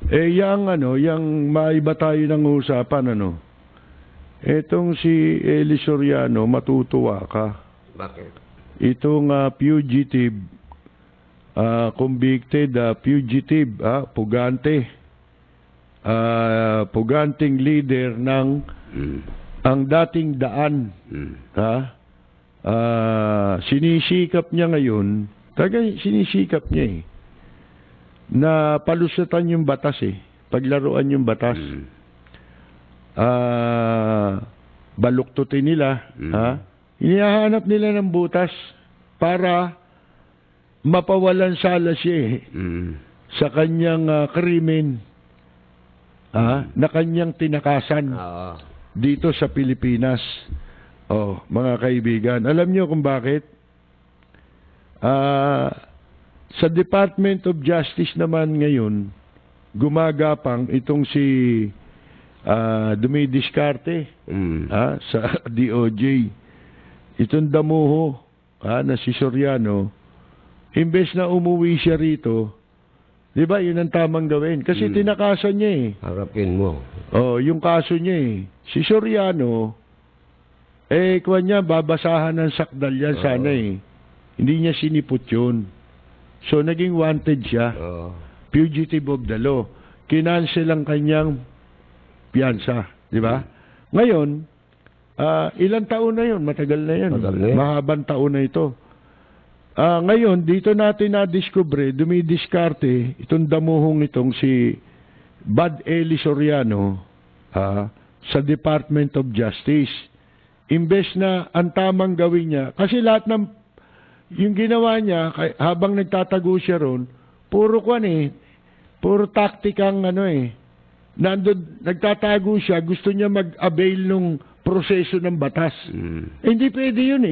yang maiba tayo ng usapan, Etong si Eli Soriano, matutuwa ka. Bakit? Itong fugitive, convicted fugitive, puganting leader ng ang dating daan. Sinisikap niya ngayon, talagang sinisikap niya na palusatan yung batas paglaruan yung batas. Baluktutin nila, inihahanap nila ng butas para mapawalan sala siya sa kanyang krimen na kanyang tinakasan dito sa Pilipinas. Mga kaibigan, alam niyo kung bakit? Sa Department of Justice naman ngayon, gumagapang itong si dumidiskarte sa DOJ. Itong damuho na si Soriano, imbes na umuwi siya rito, di ba, yun ang tamang gawin. Kasi tinakasan niya Harapin mo. yung kaso niya Si Soriano, kuwan niya, babasahan ng sakdal yan sana Hindi niya sinipot yun. So, naging wanted siya. Fugitive of the law. Kinansel ang kanyang piyansa. Di ba? Ngayon, ilang taon na yun? Matagal na yan. Mahabang taon na ito. Ngayon, dito natin na-discover, dumidiskarte, itong damuhong itong si Bad Eli Soriano sa Department of Justice. Imbes na ang tamang gawin niya, kasi lahat ng yung ginawa niya, habang nagtatago siya ron, puro puro taktikang nandun, nagtatago siya, gusto niya mag-avail nung proseso ng batas. Hindi pwede yun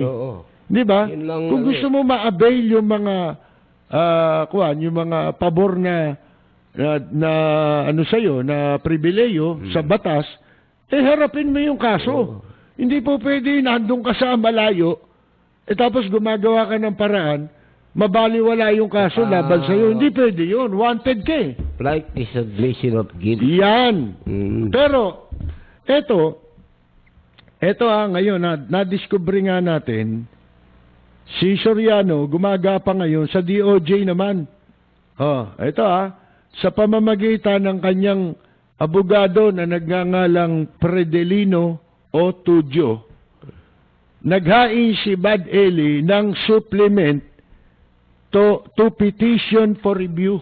Di ba? Kung gusto mo ma-avail yung mga yung mga pabor na sa'yo, na pribileyo sa batas, harapin mo yung kaso. Hindi po pwede nandun ka sa malayo, tapos gumagawa ka ng paraan, mabaliwala yung kaso laban sa'yo. Hindi pwede yun. Wanted ka Like disadmission of guilt. Yan. Pero, eto ngayon, na-discover nga natin, si Soriano, gumagapa ngayon sa DOJ naman. Ito sa pamamagitan ng kanyang abogado na nagngangalang Predelino o Tudio, naghain si Bad Eli ng supplement to petition for review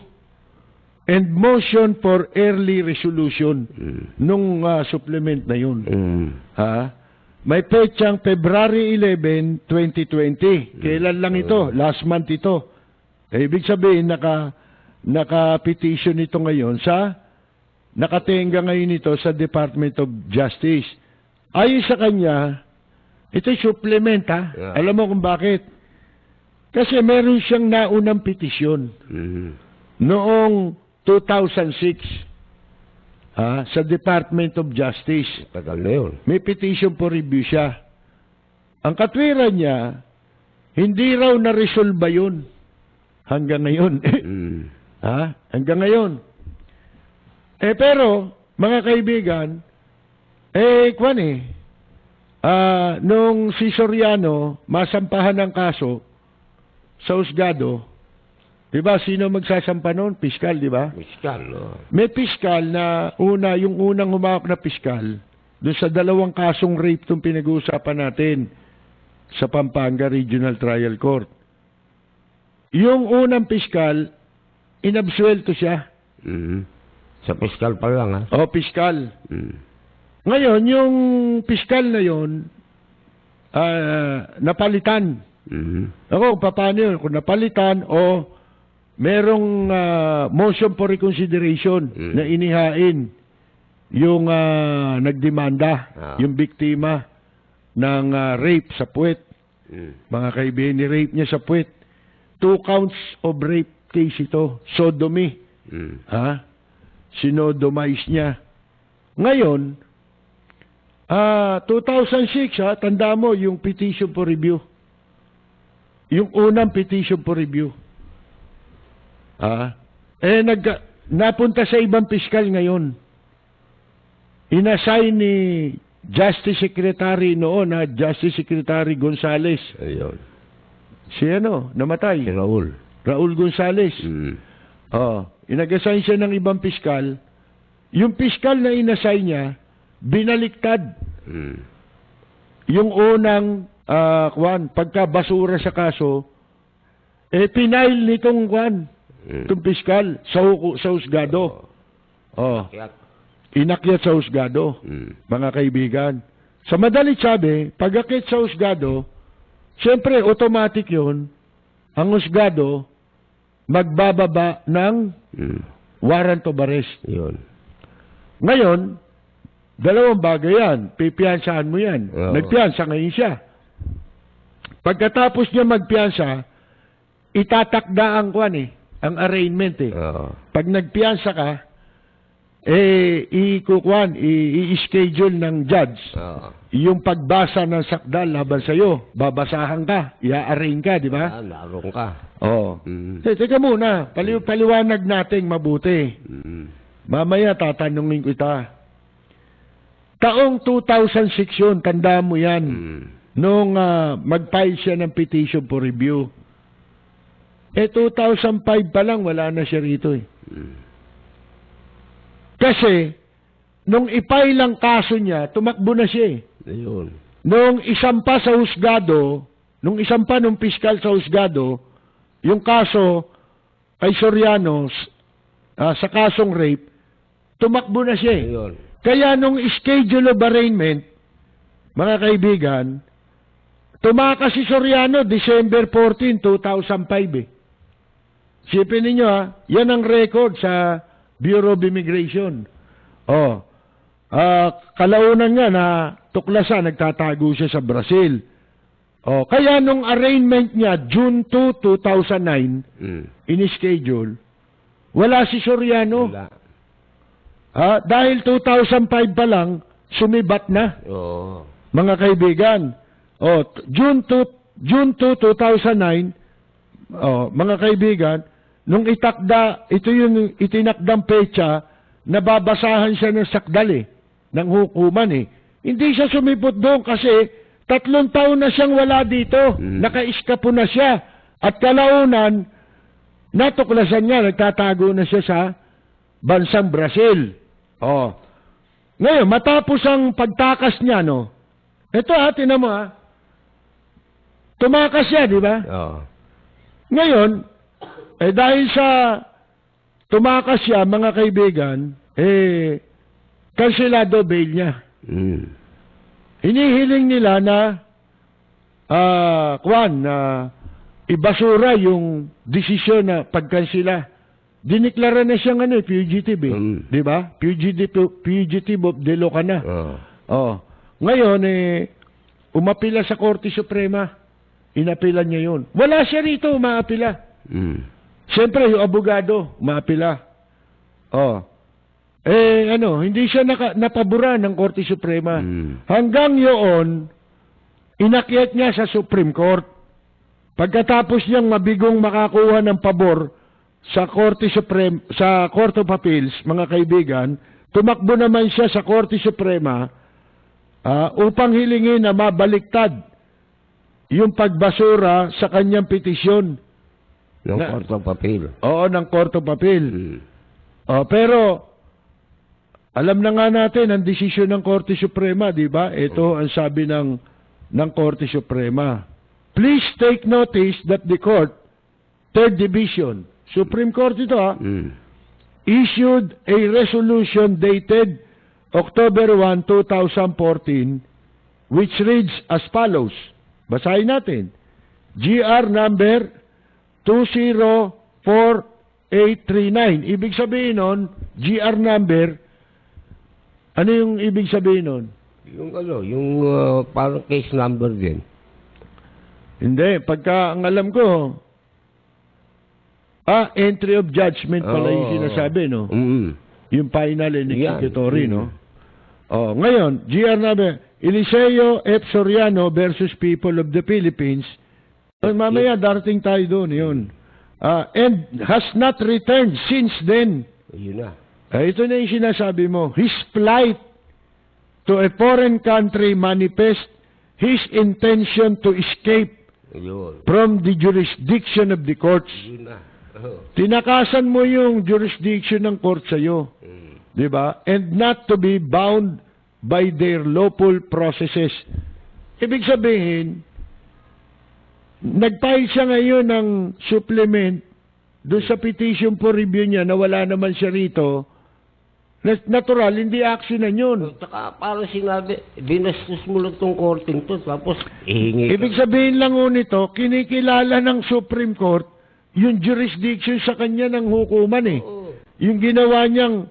and motion for early resolution nung supplement na yun. May petsang February 11, 2020. Kailan lang ito? Last month ito. Ibig sabihin, naka-petition ito ngayon nakatenga ngayon ito sa Department of Justice. Ayon sa kanya, ito supplement Alam mo kung bakit? Kasi meron siyang naunang petisyon noong 2006 sa Department of Justice. Tagal na yun. May petition for review siya. Ang katwiran niya, hindi raw na-resolve yun hanggang ngayon. Hanggang ngayon. Pero, mga kaibigan, nung si Soriano masampahan ng kaso sa husgado, di ba, sino magsasampa noon? Piskal, di ba? Piskal, May piskal na yung unang humawak na piskal, doon sa dalawang kasong rape itong pinag-uusapan natin sa Pampanga Regional Trial Court. Yung unang piskal, inabsuelto siya. Sa piskal pa lang, piskal. Ngayon, yung piskal na yun, napalitan. Paano yun? Kung napalitan o merong motion for reconsideration na inihain yung nagdemanda, yung biktima ng rape sa puwet. Mga kaibigan, ni-rape niya sa puwet. 2 counts of rape case ito. Sodomy. Sinodomize niya. Ngayon, 2006, tanda mo yung petition for review. Yung unang petition for review. napunta sa ibang piskal ngayon. Inassign ni Justice Secretary noon, Justice Secretary Gonzales. Ayun. Si namatay. Si Raul. Raul Gonzales. Inag-assign siya ng ibang piskal. Yung piskal na inassign niya, binaliktad. Yung unang pagkabasura sa kaso, pinail nitong itong piskal sa husgado. Inakyat sa husgado, mga kaibigan. Sa madalit sabi, pag-akyat sa husgado, siyempre, automatic yun, ang husgado, magbababa ng warrant of arrest. Yun. Ngayon, dalawang bagay yan. Pipiyansahan mo yan. Nagpiyansa ngayon siya. Pagkatapos niya magpiyansa, itatakda ang ang arraignment Pag nagpiyansa ka, i-schedule ng judge yung pagbasa ng sakdal laban sa'yo. Babasahan ka, i-arraign ka, di ba? Naroon ka. Teka muna, paliwanag natin mabuti. Mamaya tatanungin kita. Taong 2006 yun, tandaan mo yan. Nung mag-file siya ng petition for review. 2005 pa lang, wala na siya rito Kasi, nung i-file ang kaso niya, tumakbo na siya Ayun. Nung isampa sa husgado, nung piskal sa husgado, yung kaso kay Soriano sa kasong rape, tumakbo na siya Ayun. Kaya nung schedule of arraignment, mga kaibigan, tumakas si Soriano December 14, 2005 Sipin ninyo yan ang record sa Bureau of Immigration. Kalaunan nga na tuklasan, nagtatago siya sa Brazil. Kaya nung arraignment niya, June 2, 2009, in-schedule, wala si Soriano. Wala. Dahil 2005 pa lang, sumibat na. Mga kaibigan. June 2, 2009, mga kaibigan, nung ito yung itinakdang pecha, nababasahan siya ng sakdal ng hukuman Hindi siya sumipot doon kasi 3 taon na siyang wala dito. Naka-iskapo na siya. At kalaunan, natuklasan niya, nagtatago na siya sa bansang Brazil. Ngayon, matapos ang pagtakas niya, ito tinan mo tumakas siya, di ba? Ngayon, dahil sa tumakas siya, mga kaibigan, kanselado bail niya. Hinihiling nila na ibasura yung desisyon na pagkansela. Diniklara na siyang fugitive di ba? Fugitive of the law ka na. Ngayon, umapila sa Korte Suprema. Inapilan niya yun. Wala siya rito umaapila. Siyempre, yung abogado, umaapila. Hindi siya napabura ng Korte Suprema. Hanggang yun, inakyat niya sa Supreme Court. Pagkatapos niyang mabigong makakuha ng pabor sa Korte Suprema, sa Court of Appeals, mga kaibigan, tumakbo naman siya sa Korte Suprema upang hilingin na mabaliktad yung pagbasura sa kanyang petisyon. Ng Court of Appeal. Oo, ng Court of Appeal. Pero, alam na nga natin ang desisyon ng Korte Suprema, di ba? Ito ang sabi ng Korte Suprema. Please take notice that the Court, Third Division, Supreme Court ito issued a resolution dated October 1, 2014, which reads as follows. Basahin natin. GR number 204839. Ibig sabihin nun, GR number, ano yung ibig sabihin nun? Yung parang case number din. Hindi, pagka ang alam ko, entry of judgment pala yung sinasabi, no? Yung final and executory, no? Ngayon, GR number, Eliseo F. Soriano versus People of the Philippines. Mamaya, darating tayo doon, yun. And has not returned since then. Yun na. Ito na yung sinasabi mo. His flight to a foreign country manifests his intention to escape Yun. from the jurisdiction of the courts. Yun na. Oh. Tinakasan mo yung jurisdiction ng court sa'yo. Di ba? And not to be bound by their lawful processes. Ibig sabihin, nag-file siya ngayon ng supplement doon sa petition for review niya na wala naman siya rito. Natural, hindi actionan yun. Saka parang sinabi, binastos mo lang tong korting to, tapos ihingi ka. Ibig sabihin lang ho nito, kinikilala ng Supreme Court yung jurisdiction sa kanya ng hukuman eh. Oo. Yung ginawa niyang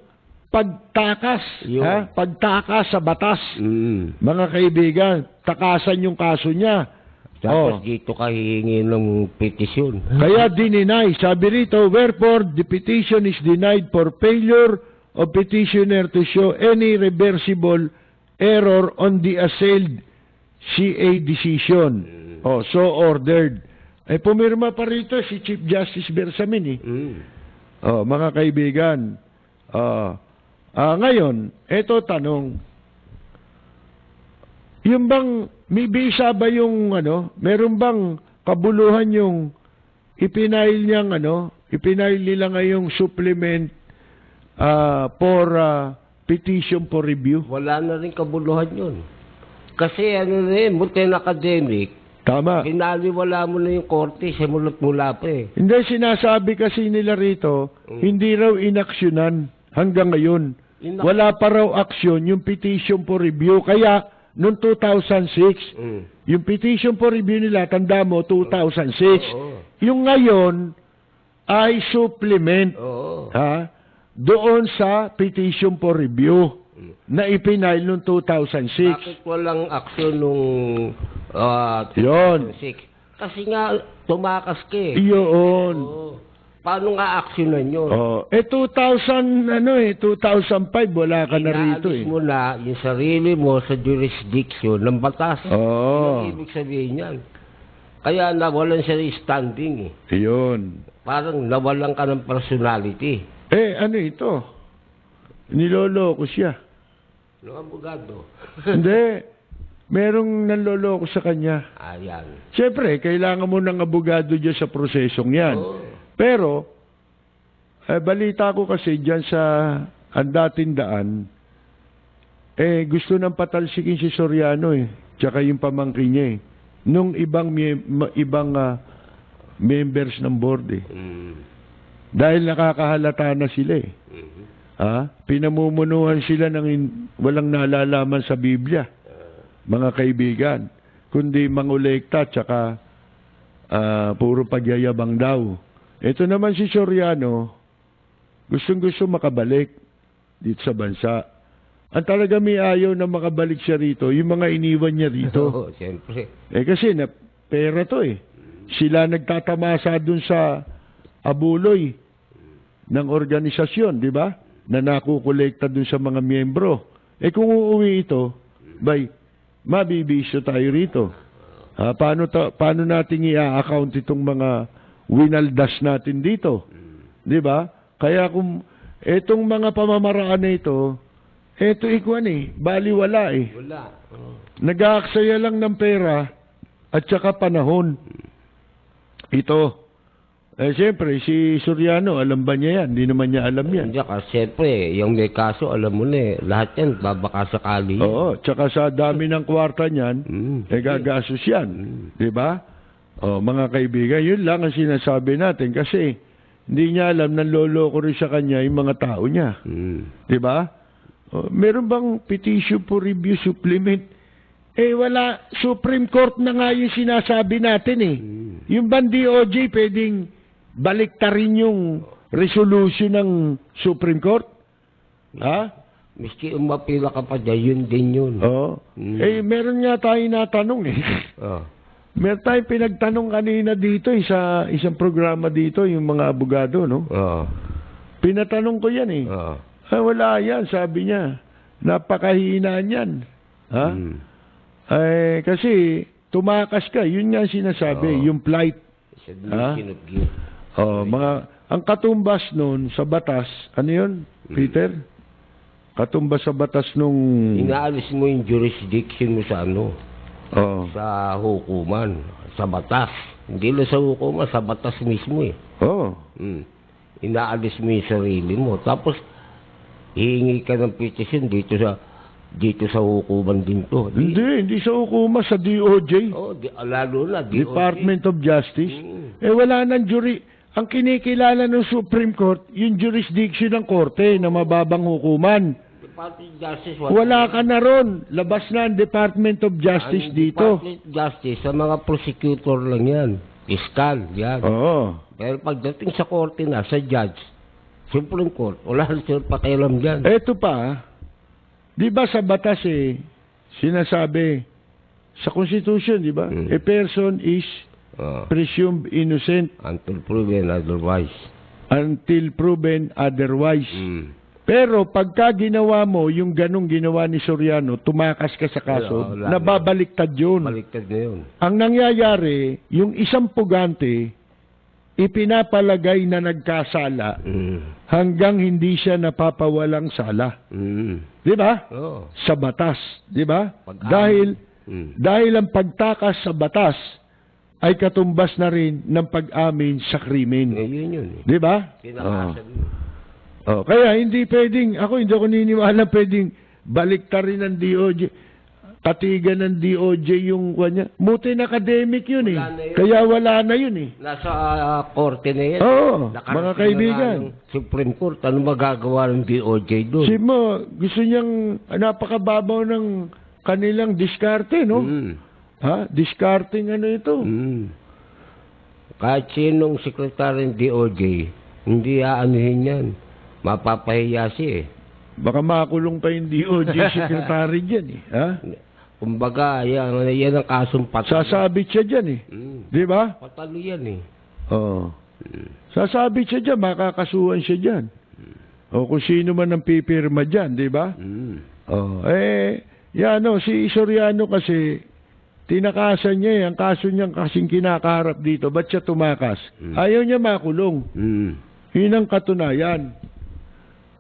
pagtakas, Yun. pagtakas sa batas. Mga kaibigan, takasan yung kaso niya. Tapos dito ka hihingi ng petisyon. Kaya dininay, sabi rito, wherefore the petition is denied for failure of petitioner to show any reversible error on the assailed CA decision. So ordered. Pumirma pa rito si Chief Justice Bersamin mga kaibigan. Ngayon, eto tanong. Yung bang, may visa ba yung, meron bang kabuluhan yung ipinail nila ngayong supplement for petition for review? Wala na rin kabuluhan yun. Kasi multi academic, Tama. pinaliwala mo na yung korte, simula't mula pa eh. Hindi, sinasabi kasi nila rito, hindi raw inaksyonan hanggang ngayon. Wala pa raw aksyon yung petition for review. Kaya, noong 2006, yung petition for review nila, tanda mo, 2006. Yung ngayon, ay supplement doon sa petition for review na ipinail noong 2006. Bakit walang aksyon nung Yun. 2006? Kasi nga, tumakas ka eh. Yun. Paano nga aksyonan yun? 2005, wala ka na rito Inaalis mo na yung sarili mo sa jurisdiction ng batas. Yung ibig sabihin yan. Kaya nawalan siya ng standing eh. Yun. Parang nawalan ka ng personality. Ano ito? Niloloko siya. Ng abogado. Hindi. Merong nanloloko sa kanya. Ayan. Siyempre, kailangan mo ng abogado dyan sa prosesong yan. Pero, balita ko kasi dyan sa Andatindaan, gusto ng patalsikin si Soriano tsaka yung pamangkin niya nung ibang members ng board Dahil nakakahalata na sila pinamumunuhan sila ng walang nalalaman sa Biblia, mga kaibigan, kundi mangolekta tsaka puro pagyayabang daw. Ito naman si Soriano, gustong-gusto makabalik dito sa bansa. Ang talaga may ayaw na makabalik siya rito, yung mga iniwan niya rito. Siyempre. Kasi pera to Sila nagtatamasa dun sa abuloy ng organisasyon, di ba? Na nakukolekta dun sa mga miyembro. Kung uuwi ito, mabibisyo tayo rito. Paano natin i-account itong mga winaldas natin dito? Di ba? Kaya kung etong mga pamamaraan na ito, baliwala Wala. Nag-aaksaya lang ng pera at saka panahon. Ito. Siyempre, si Soriano, alam ba niya yan? Hindi naman niya alam yan. Hindi ka, siyempre, yung may kaso, alam mo na lahat yan, babaka sakali. Oo, tsaka sa dami ng kwarta niyan, gagasos yan. Di ba? Mga kaibigan, yun lang ang sinasabi natin kasi hindi niya alam, nanloloko rin sa kanya yung mga tao niya. Di ba? Meron bang petition for review supplement? Wala. Supreme Court na nga yung sinasabi natin Yung bang DOJ pwedeng baliktarin yung resolution ng Supreme Court? Miski umapila ka pa dyan, yun din yun. Meron nga tayo natanong Meron tayong pinagtanong kanina dito sa isang programa dito, yung mga abogado, no? Pinatanong ko yan wala yan, sabi niya. Napakahinaan yan. Kasi tumakas ka, yun nga sinasabi, yung plight. ang katumbas nun sa batas, ano yun, Peter? Katumbas sa batas nung... Inaalis mo yung jurisdiction mo sa ano, Oo. sa hukuman, sa batas. Hindi lang sa hukuman, sa batas mismo eh. Oo. Inaalis mo yung sarili mo. Tapos, hihingi ka ng petition dito sa hukuman din to. Hindi sa hukuman, sa DOJ. Lalo na, DOJ. Department of Justice. Wala nang ang kinikilala ng Supreme Court, yung jurisdiction ng korte na mababang hukuman. Department of Justice. Wala ka na ron. Labas na ang Department of Justice dito. Department of Justice, sa mga prosecutor lang yan. Piskal, yan. Oo. Pero pagdating sa korte na, sa judge, Supreme Court, wala na silang pakialam dyan. Eto pa, di ba sa batas sinasabi, sa Constitution, di ba? A person is presumed innocent until proven otherwise. Until proven otherwise. Pero pagka ginawa mo yung ganong ginawa ni Soriano, tumakas ka sa kaso, nababaliktad yun. Baliktad na yun. Ang nangyayari, yung isang pugante, ipinapalagay na nagkasala hanggang hindi siya napapawalang sala. Di ba? Sa batas. Di ba? Dahil ang pagtakas sa batas ay katumbas na rin ng pag-amin sa krimen. Yun. Di ba? Kaya hindi pwedeng, hindi ako niniwala pwedeng baliktarin ng DOJ, katigan ng DOJ yung kanya. Mutin academic yun eh. Kaya wala na yun eh. Nasa korte na yan. Oo, mga kaibigan. Supreme Court, ano magagawa ng DOJ doon? Gusto niyang napakababaw ng kanilang diskarte, no? Discarding ano ito? Kahit sinong sekretary ng DOJ, hindi aanuhin yan. Mapapahiya siya eh. Baka makulong pa yung DOJ secretary dyan eh. Kumbaga, yan ang kasong patalo. Sasabit siya dyan eh. Di ba? Patalo yan eh. Oo. Sasabit siya dyan, makakasuhan siya dyan. O kung sino man ang pipirma dyan, di ba? Si Soriano kasi, tinakasan niya ang kaso niyang kasing kinakaharap dito. Ba't siya tumakas? Ayaw niya makulong. Yun ang katunayan.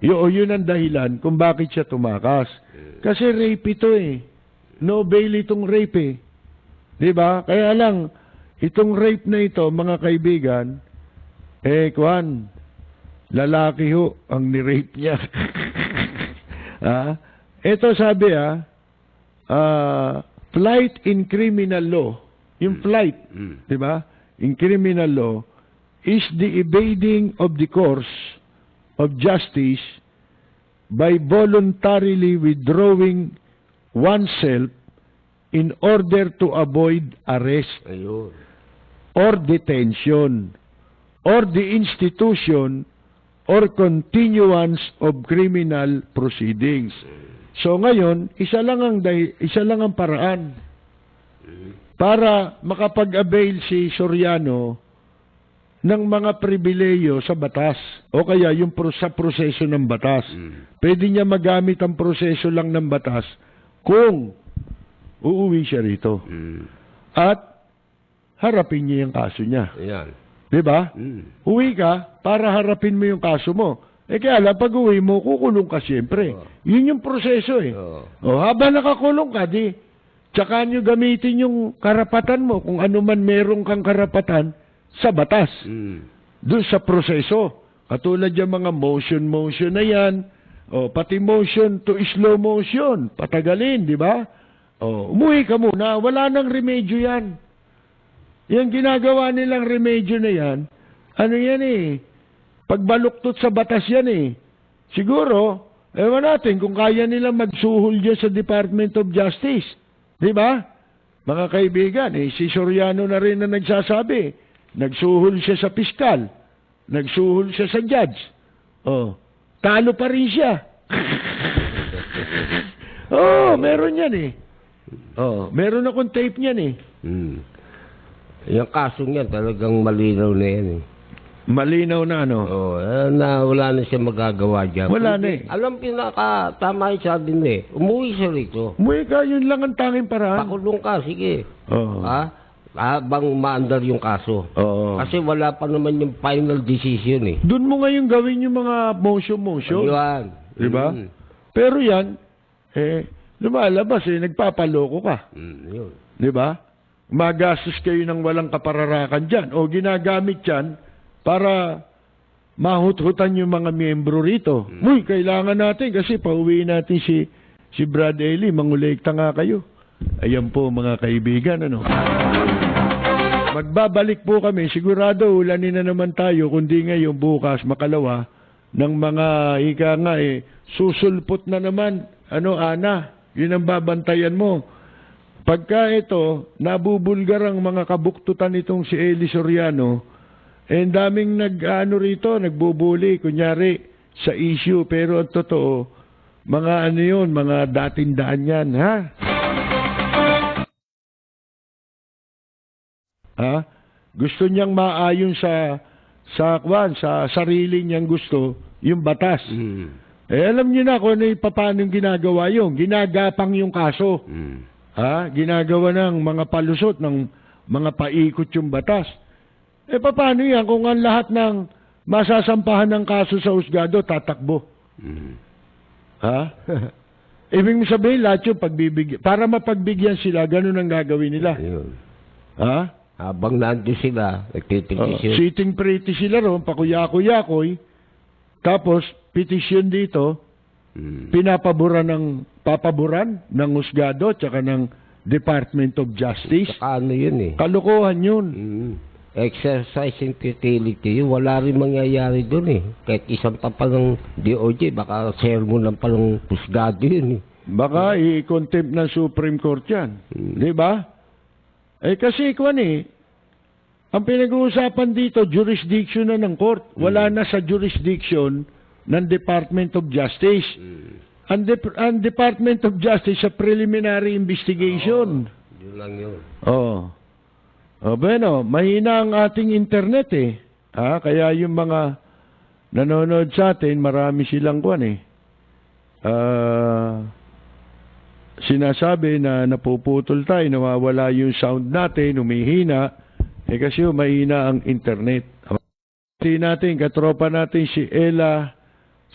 Yun ang dahilan kung bakit siya tumakas. Kasi rape ito eh. No bail itong rape eh. Diba? Kaya lang, itong rape na ito, mga kaibigan, lalaki ho ang ni-rape niya. Ito sabi flight in criminal law. Yung flight, diba? In criminal law, is the evading of the course of justice by voluntarily withdrawing oneself in order to avoid arrest or detention or the institution or continuance of criminal proceedings. So ngayon, isa lang ang paraan para makapag-avail si Soriano ng mga pribileyo sa batas o kaya yung sa proseso ng batas. Pwede niya magamit ang proseso lang ng batas kung uuwi siya rito. At harapin niya yung kaso niya. Diba? Uwi ka para harapin mo yung kaso mo. Kaya lang, pag uwi mo, kukulong ka siyempre. Yun yung proseso eh. Habang nakakulong ka, tsaka nyo gamitin yung karapatan mo kung ano man meron kang karapatan sa batas. Doon sa proseso. Katulad yung mga motion na yan. Pati motion to slow motion. Patagalin, di ba? Umuwi ka muna. Wala nang remedyo yan. Yung ginagawa nilang remedyo na yan, ano yan eh, pagbaluktot sa batas yan eh. Siguro, ewan natin kung kaya nilang magsuhol dyan sa Department of Justice. Di ba? Mga kaibigan, si Soriano na rin na nagsasabi. Nagsuhol siya sa piskal. Nagsuhol siya sa judge. Talo pa rin siya. Meron yan eh. Meron akong tape niyan eh. Yung kasong yan, talagang malinaw na yan eh. Malinaw na ano? Na wala na siya magagawa dyan. Wala na eh. Alam, tama yung sabi mo eh. Umuwi siya rito. Umuwi ka, yun lang ang tanging paraan. Pakulong ka, sige. habang maandar yung kaso. Oo. Kasi wala pa naman yung final decision eh. Doon mo ngayon gawin yung mga motion. Ayun. Diba? Pero yan, lumalabas nagpapaloko ka. Yun. Diba? Magastos kayo ng walang kapararakan dyan. O ginagamit yan para mahut-hutan yung mga miyembro rito. Uy, kailangan natin kasi pauwi natin si Brad Eli, mangulekta nga kayo. Ayan po mga kaibigan, ano. Magbabalik po kami, sigurado ulanin na naman tayo, kundi ngayon bukas, makalawa, ng mga susulpot na naman, Ana, yun ang babantayan mo. Pagka ito, nabubulgar ang mga kabuktutan itong si Eli Soriano, daming nagbubuli, kunyari, sa issue, pero ang totoo, mga mga datindaan yan, ha? Ha? Gusto niyang maayon sa sarili niyang gusto, yung batas. Alam niyo na kung paano yung ginagawa yun. Ginagapang yung kaso. Ha? Ginagawa ng mga palusot, ng mga paikot yung batas. Paano yan kung ang lahat ng masasampahan ng kaso sa husgado, tatakbo? Ha? Ibig sabihin, lahat yung pagbibigyan. Para mapagbigyan sila, ganun ang gagawin nila. Ha? Habang nandun sila, nagtitisyon. Sitting pretty sila ron, pakuyakoy-yakoy. Tapos, petisyon dito, papaburan ng husgado, tsaka ng Department of Justice. Saka yun eh. Kalokohan yun. Exercising futility, wala rin mangyayari dun eh. Kahit isang tapal ng DOJ, baka sermon ng palang husgado yun eh. Baka i-contempt ng Supreme Court yan. Di ba? Kasi ang pinag-uusapan dito, jurisdiction na ng court. Wala na sa jurisdiction ng Department of Justice. Ang Department of Justice sa preliminary investigation. Yun lang yun. Bueno, mahina ang ating internet kaya yung mga nanonood sa atin, marami silang sinasabi na napuputol tayo, nawawala yung sound natin, humihina, kasi mahina ang internet. Hindi natin, katropa natin si Ella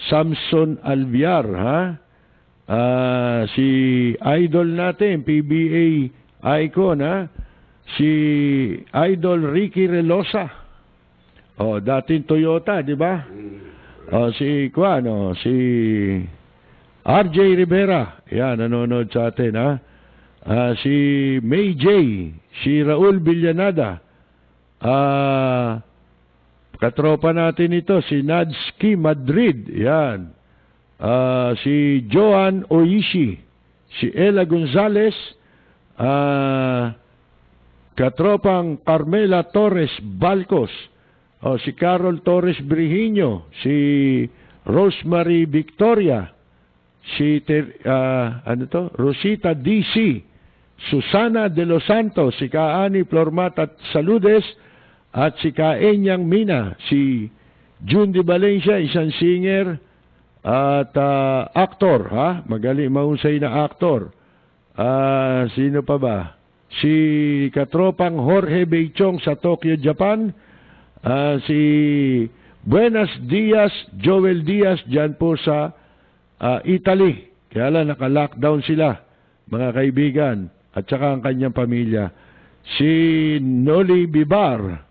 Samson Alviar, si idol natin, PBA icon, si idol Ricky Relosa. Dating Toyota, di ba? Si RJ Rivera, yan, nanonood sa atin, si May J, si Raul Villanada, katropa natin ito, si Nadski Madrid, yan, si Joan Oishi, si Ella Gonzalez, katropang Carmela Torres Balcos, si Carol Torres Brihiño, si Rosemary Victoria, si Rosita DC, Susana de los Santos, si Kaani Flormata Saludes, at si Kaenyang Mina, si June de Valencia, isang singer at actor, magaling, mahusay na actor. Sino pa ba? Si katropang Jorge Beichong sa Tokyo, Japan, si Buenos Dias, Joel Diaz, dyan po sa Italy. Kaya lang, naka-lockdown sila, mga kaibigan, at saka ang kanyang pamilya. Si Noli Bibar,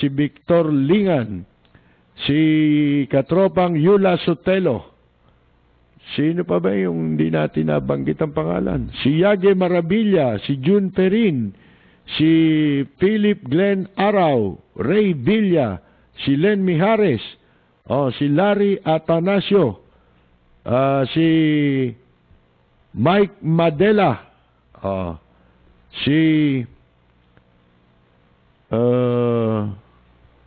si Victor Lingan, si katropang Yula Sotelo. Sino pa ba yung hindi natin nabanggit ang pangalan? Si Yage Maravilla, si June Perin, si Philip Glenn Araw, Ray Villa, si Len Mijares, si Larry Atanasio, si Mike Madela, si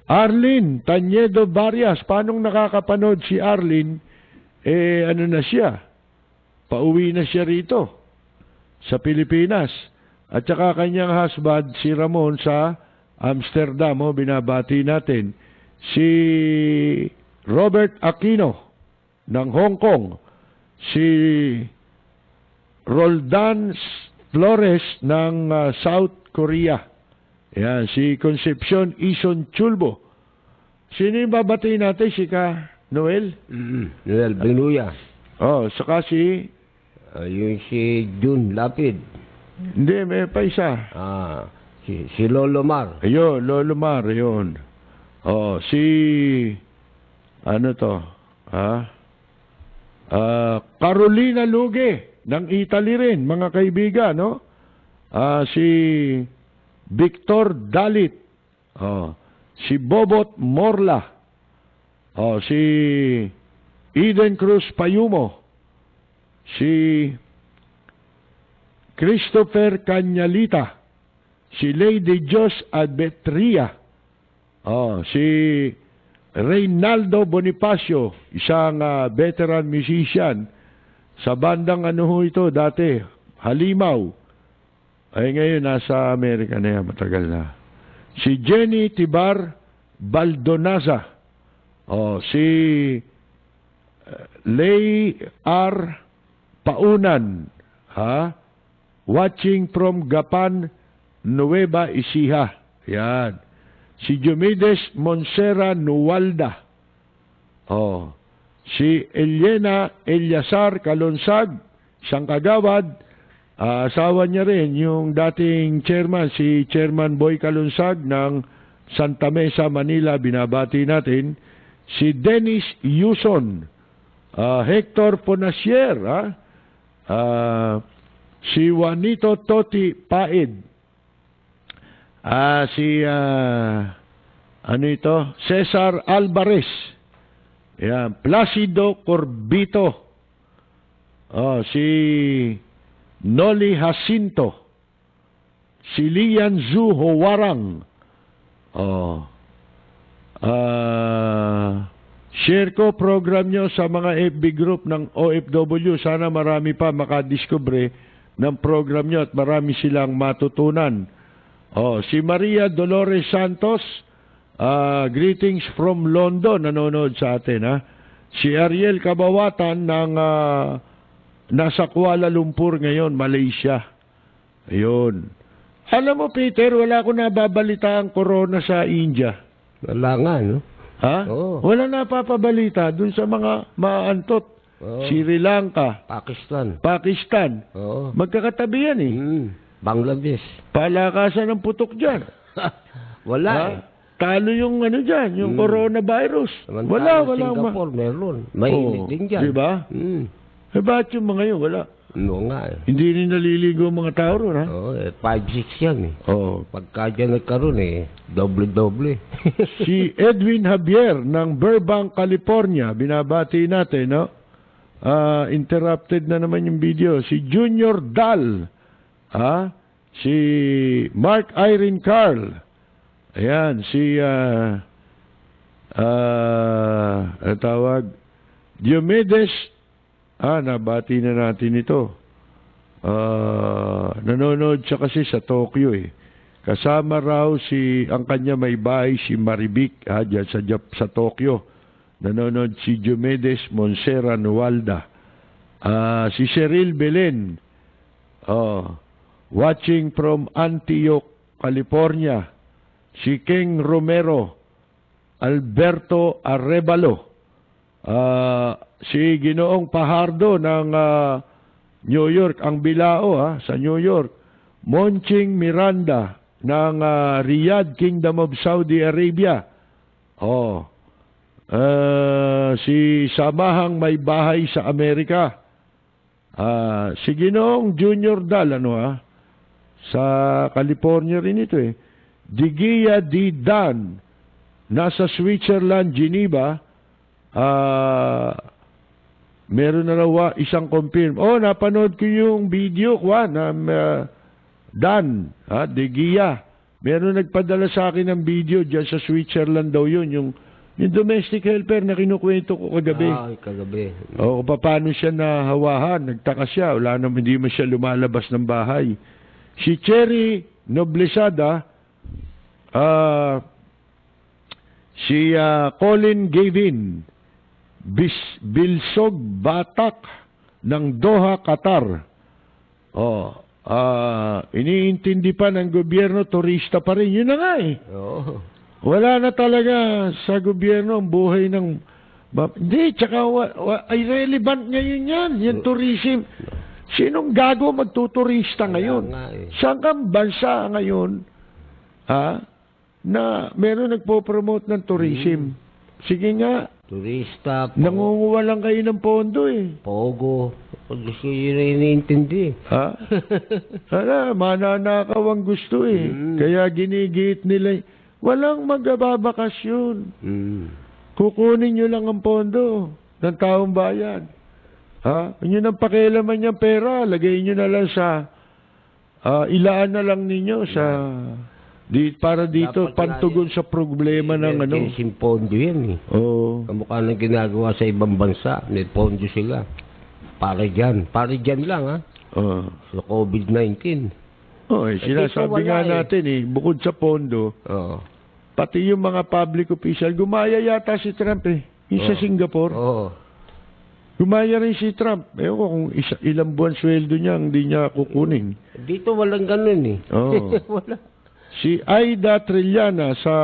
Arlene Tanyedo Barrias. Paano nakakapanood si Arlene? Ano na siya? Pauwi na siya rito sa Pilipinas. At saka kanyang husband, si Ramon, sa Amsterdam, binabati natin. Si Robert Aquino ng Hong Kong, si Roldan Flores ng South Korea, Yan, si Concepcion Ison Chulbo. Sino yung babati natin? Si Ka Noel? Noel Benuya. Oh, saka si... Yung si June Lapid. Hindi, may pa isa. Si Lolo Mar. Ayun, Lolo Mar, ayun. Oh, si... Ano to? Carolina Luge, ng Italy rin, mga kaibigan, no? Si Victor Dalit. Oh, si Bobot Morla. Oh, si Eden Cruz Payumo. Si Christopher Cañalita. Si Lady Jos Adbetria. Oh, si Reynaldo Bonifacio, isang veteran musician sa bandang ano ho ito dati, Halimaw. Ay ngayon nasa Amerika na yan, matagal na. Si Jenny Tibar Baldonaza. Oh, si Lay R. Paunan, watching from Gapan, Nueva Ecija. Yan. Si Diomedes Monsera Nuwalda. Oh. Si Elena Eliasar Kalonsag, isang kagawad, asawa niya rin yung dating chairman, si Chairman Boy Kalonsag ng Santa Mesa, Manila, binabati natin. Si Dennis Yuson, Hector Ponasier, si Juanito Toti Paid, ano ito? Cesar Alvarez. Yan. Placido Corbito. Si Noli Jacinto. Si Lian Zhu Howarang. Share ko program nyo sa mga FB group ng OFW. Sana marami pa makadiscover ng program nyo at marami silang matutunan. Si Maria Dolores Santos, greetings from London, nanonood sa atin. Si Ariel Kabawatan ng nasa Kuala Lumpur ngayon, Malaysia. Ayun. Alam mo, Peter, wala ko nababalita ang corona sa India. Wala nga, no? Oo. Wala napapabalita dun sa mga maantot. Sri Lanka, Pakistan. Oo. Magkakatabi yan eh. Bangladesh. Palakasan ng putok dyan. Wala. Talo yung ano dyan, yung coronavirus. Wala. Singapore, meron. Mainit din dyan. Diba? Bakit yung mga yun? Wala. No nga eh. Hindi rin naliligo ang mga tao ron, ha? 5-6 yan eh. Pagka dyan nagkaroon eh, doble-doble. Si Edwin Javier ng Burbank, California, binabati natin, no? Interrupted na naman yung video. Si Junior Dal, si Mark Irene Carl, ayan, si tawag Diomedes, nabati na natin ito. Nanonood siya kasi sa Tokyo eh. Kasama raw ang kanya may bahay si Maribik dyan sa Tokyo. Nanonood si Diomedes Monsera Nuwalda. Si Cheryl Belen, watching from Antioch, California. Si King Romero, Alberto Arevalo, si Ginoong Pahardo ng New York, ang Bilao sa New York. Monching Miranda ng Riyadh, Kingdom of Saudi Arabia. Si Samahang may bahay sa Amerika. Si Ginoong Junior Dal, sa California rin ito eh. Digia D. Dan, nasa Switzerland, Geneva. Meron na raw isang confirm. Napanood ko yung video ko Dan, Digia. Meron nagpadala sa akin ng video dyan sa Switzerland daw yun. Yung domestic helper na kinukwento ko kagabi. Kagabi. Paano siya nahawahan. Nagtaka siya. Hindi man siya lumalabas ng bahay. Si Cherry Noblesada, si Colin Gavin, Bilsog Batak ng Doha, Qatar. iniintindi pa ng gobyerno, turista pa rin. Yun na nga eh. Oo. Wala na talaga sa gobyerno ang buhay ng... Hindi, tsaka irrelevant ngayon yan. Yung tourism. Sinong gago magtuturista ngayon? Saan kang bansa ngayon na meron nagpo-promote ng tourism? Sige nga. Turista. Nangunguha lang kayo ng pondo eh. Pogo. Gusto yun na iniintindi. Mananakaw ang gusto eh. Kaya ginigit nila. Walang magbabakasyon. Kukunin nyo lang ang pondo ng taong bayan. Yun ang pakialaman niyang pera. Lagay nyo na lang sa... ilaan na lang ninyo sa... para dito, pantugon sa problema ng ano. Emergency pondo yan eh. Oo. Kamukha na ginagawa sa ibang bansa. May pondo sila. Para dyan. Para dyan lang ha. Sa COVID-19. Sinasabi nga natin bukod sa pondo, pati yung mga public official, gumaya yata si Trump yung sa Singapore. Gumaya rin si Trump. Ewan ko kung ilang buwan sweldo niya, hindi niya kukunin. Dito walang ganun eh. Wala. Si Aida Trillana sa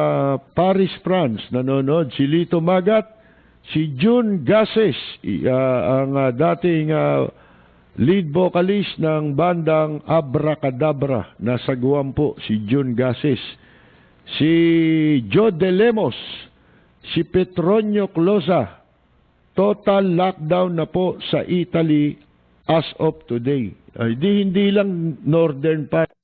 Paris, France, nanonood. Si Lito Magat, si June Gases, ang dating lead vocalist ng bandang Abracadabra, nasa Guam po, si June Gases. Si Joe De Lemos, si Petronio Closa, total lockdown na po sa Italy as of today. Hindi lang northern part.